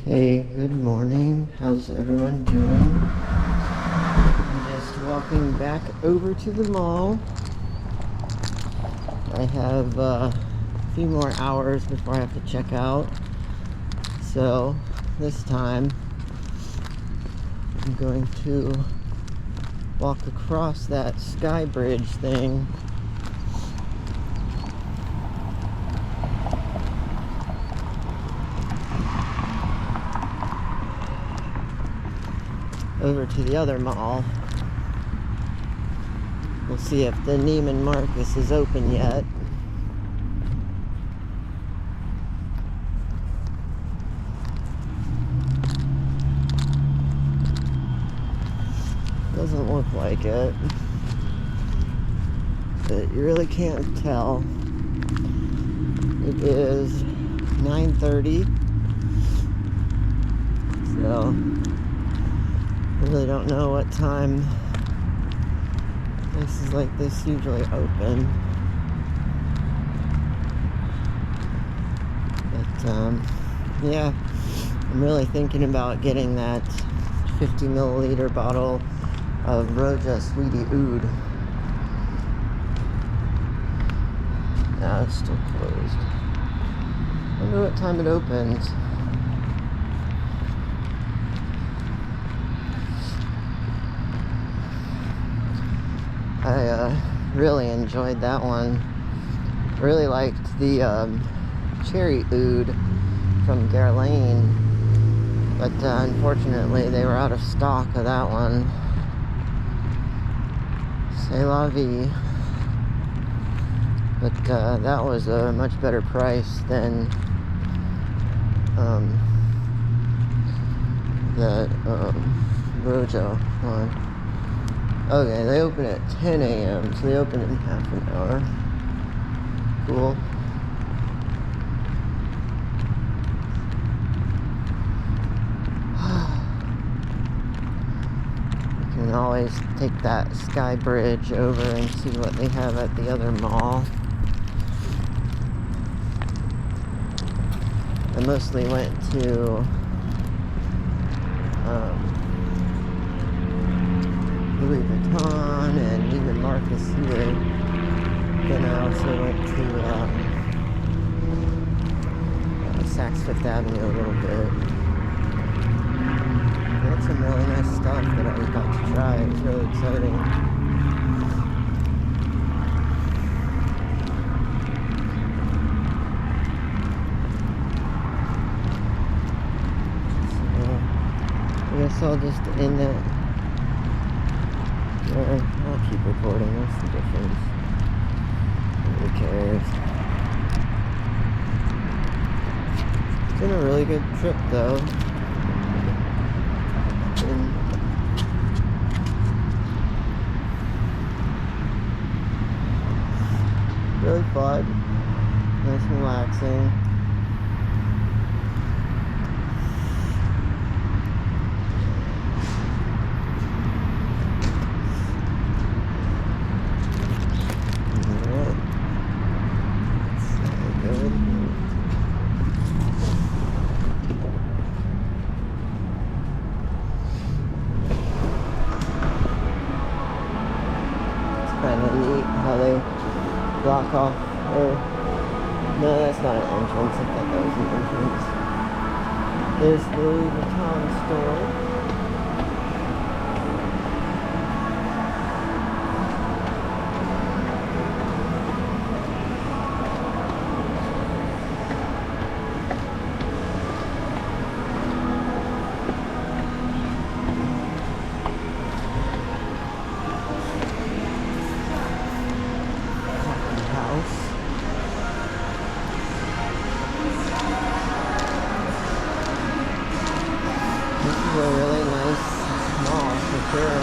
Hey, good morning. How's everyone doing? I'm just walking back over to the mall. I have a few more hours before I have to check out. So this time I'm going to walk across that sky bridge thing. Over to the other mall. We'll see if the Neiman Marcus is open yet. Doesn't look like it, but you really can't tell. It is 9:30, so I really don't know what time places like this usually open. But yeah, I'm really thinking about getting that 50 milliliter bottle of Roja Sweetie Oud. No, it's still closed. I wonder what time it opens. I really enjoyed that one. Really liked the cherry oud from Guerlain, but unfortunately they were out of stock of that one. C'est la vie. But that was a much better price than the Roja one. Okay, they open at 10 a.m., so they open in half an hour. Cool. You can always take that sky bridge over and see what they have at the other mall. I mostly went to Louis Vuitton and Neiman Marcus here. Then I also went to Saks Fifth Avenue a little bit. They had some really nice stuff that I got to try. It was really exciting. So I guess I'll just end that. I'll keep recording, what's the difference? Who cares? It's been a really good trip though. Been really fun. Nice and relaxing. Kind of neat how they block off, or no, that's not an entrance. I thought that was an entrance. There's the Louis Vuitton store. A really nice mall for sure.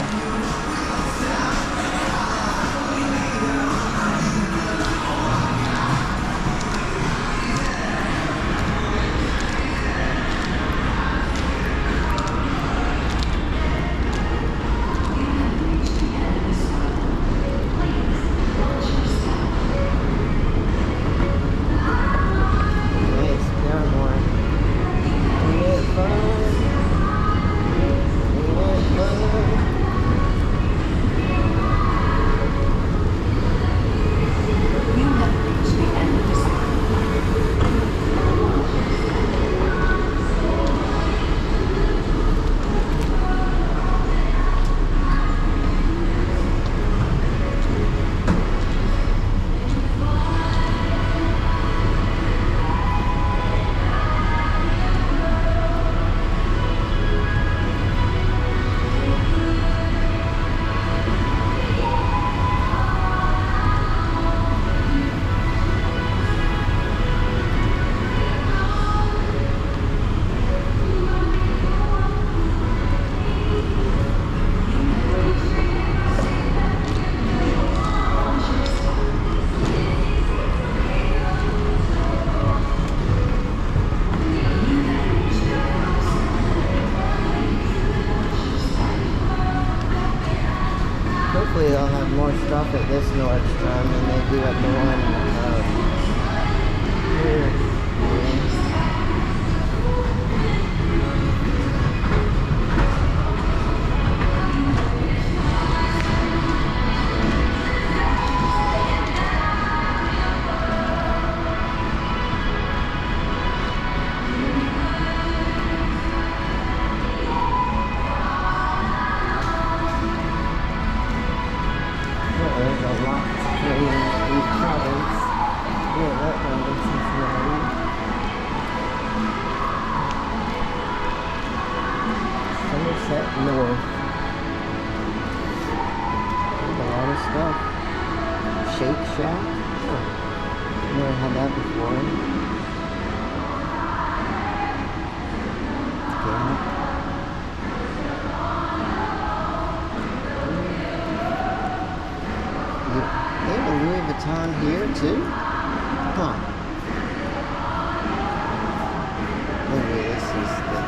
Nice, Paramore. Fun. at this Nordstrom than they do at the one here. There's a lot in each province. Yeah, that one in Cincinnati. Somerset North. There's a lot of stuff. Shake Shack. Oh, never had that before. They have a Louis Vuitton here too? Huh. Maybe this is the